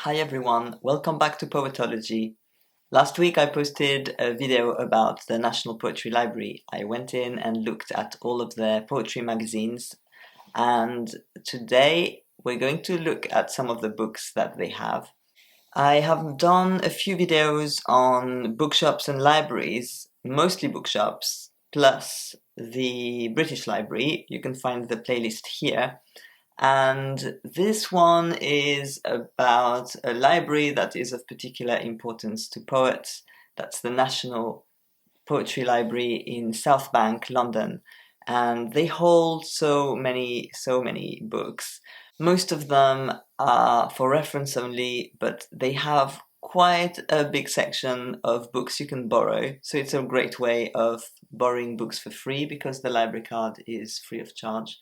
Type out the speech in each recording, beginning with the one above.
Hi everyone, welcome back to Poetology. Last week I posted a video about the National Poetry Library. I went in and looked at all of their poetry magazines, and today we're going to look at some of the books that they have. I have done a few videos on bookshops and libraries, mostly bookshops, plus the British Library. You can find the playlist here. And this one is about a library that is of particular importance to poets. That's the National Poetry Library in Southbank, London. And they hold so many books. Most of them are for reference only, but they have quite a big section of books you can borrow. So it's a great way of borrowing books for free because the library card is free of charge.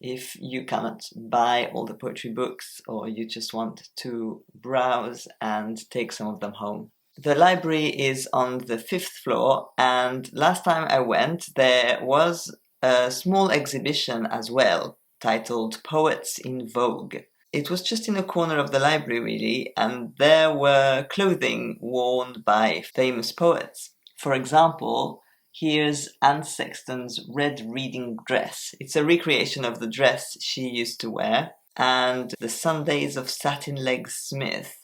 If you cannot buy all the poetry books or you just want to browse and take some of them home. The library is on the 5th floor, and last time I went there was a small exhibition as well titled Poets in Vogue. It was just in a corner of the library really, and there were clothing worn by famous poets. For example, here's Anne Sexton's red reading dress. It's a recreation of the dress she used to wear. And The Sundays of Satin Legs Smith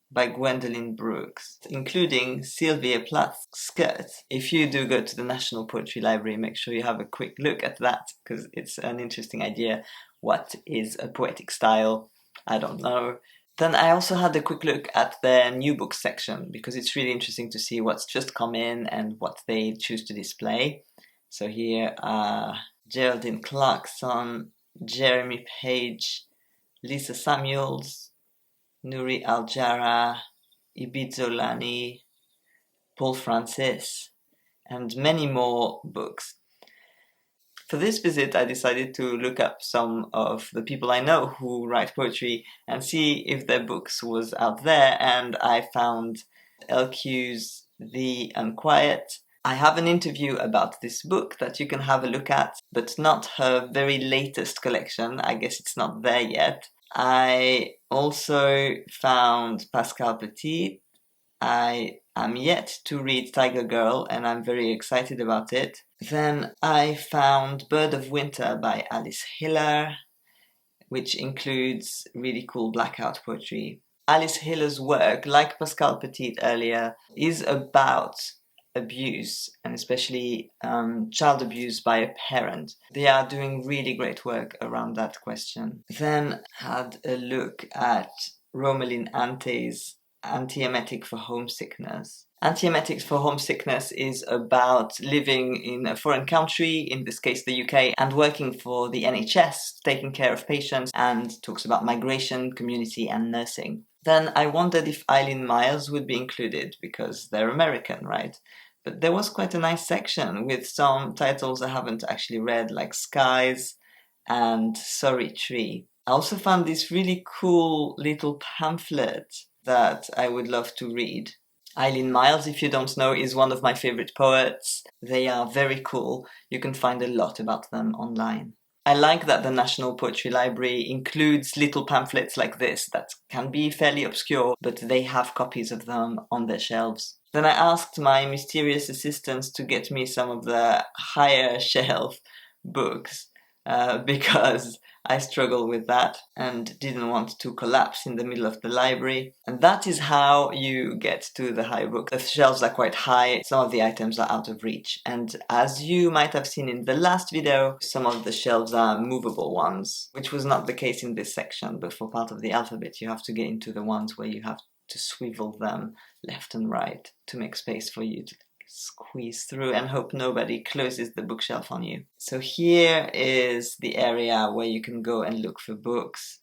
by Gwendolyn Brooks, including Sylvia Plath's skirt. If you do go to the National Poetry Library, make sure you have a quick look at that, because it's an interesting idea. What is a poetic style? I don't know. Then I also had a quick look at their new books section, because it's really interesting to see what's just come in and what they choose to display. So here are Geraldine Clarkson, Jeremy Page, Lisa Samuels, Nuri Al-Jara, Ibizolani, Paul Francis, and many more books. For this visit, I decided to look up some of the people I know who write poetry and see if their books was out there, and I found LQ's The Unquiet. I have an interview about this book that you can have a look at, but not her very latest collection. I guess it's not there yet. I also found Pascale Petit. I am yet to read Tiger Girl, and I'm very excited about it. Then I found Bird of Winter by Alice Hiller, which includes really cool blackout poetry. Alice Hiller's work, like Pascale Petit earlier, is about abuse, and especially child abuse by a parent. They are doing really great work around that question. Then had a look at Romalyn Ante's Antiemetic for Homesickness. Antiemetics for Homesickness is about living in a foreign country, in this case the UK, and working for the NHS, taking care of patients, and talks about migration, community, and nursing. Then I wondered if Eileen Myles would be included, because they're American, right? But there was quite a nice section with some titles I haven't actually read, like Skies and Sorry Tree. I also found this really cool little pamphlet that I would love to read. Eileen Myles, if you don't know, is one of my favorite poets. They are very cool. You can find a lot about them online. I like that the National Poetry Library includes little pamphlets like this that can be fairly obscure, but they have copies of them on their shelves. Then I asked my mysterious assistants to get me some of the higher shelf books, because I struggle with that and didn't want to collapse in the middle of the library. And that is how you get to the high book. The shelves are quite high, some of the items are out of reach. And as you might have seen in the last video, some of the shelves are movable ones, which was not the case in this section, but for part of the alphabet you have to get into the ones where you have to swivel them left and right to make space for you to squeeze through and hope nobody closes the bookshelf on you. So here is the area where you can go and look for books,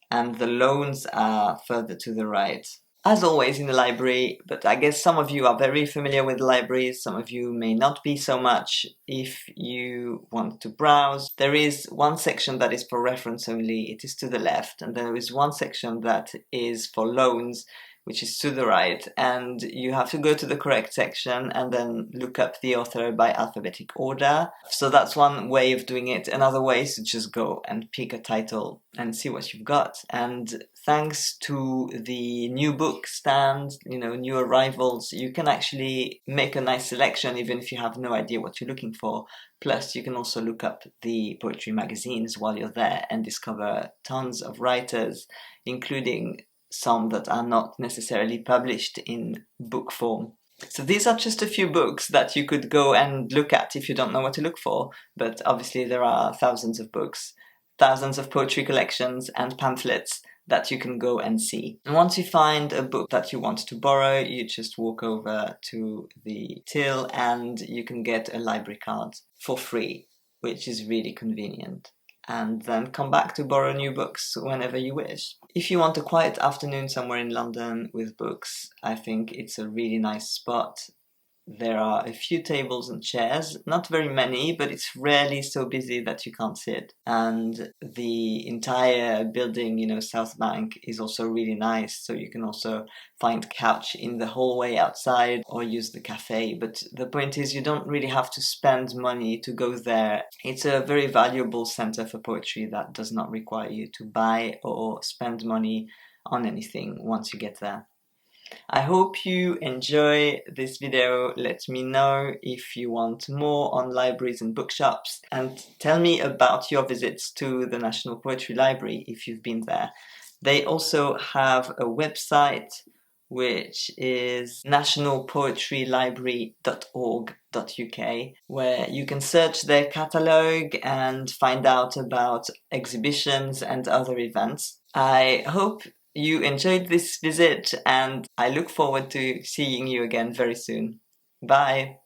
and the loans are further to the right. As always in the library, but I guess some of you are very familiar with libraries, some of you may not be so much. If you want to browse, there is one section that is for reference only, it is to the left, and there is one section that is for loans, which is to the right, and you have to go to the correct section and then look up the author by alphabetic order. So that's one way of doing it. Another way is to just go and pick a title and see what you've got. And thanks to the new book stand, new arrivals, you can actually make a nice selection even if you have no idea what you're looking for. Plus, you can also look up the poetry magazines while you're there and discover tons of writers, including some that are not necessarily published in book form. So these are just a few books that you could go and look at if you don't know what to look for, but obviously there are thousands of books, thousands of poetry collections and pamphlets that you can go and see. And once you find a book that you want to borrow, you just walk over to the till and you can get a library card for free, which is really convenient. And then come back to borrow new books whenever you wish. If you want a quiet afternoon somewhere in London with books, I think it's a really nice spot. There are a few tables and chairs, not very many, but it's rarely so busy that you can't sit. And the entire building, Southbank, is also really nice, so you can also find couch in the hallway outside or use the cafe. But the point is, you don't really have to spend money to go there. It's a very valuable center for poetry that does not require you to buy or spend money on anything once you get there. I hope you enjoy this video. Let me know if you want more on libraries and bookshops, and tell me about your visits to the National Poetry Library if you've been there. They also have a website which is nationalpoetrylibrary.org.uk, where you can search their catalogue and find out about exhibitions and other events. I hope you enjoyed this visit, and I look forward to seeing you again very soon. Bye!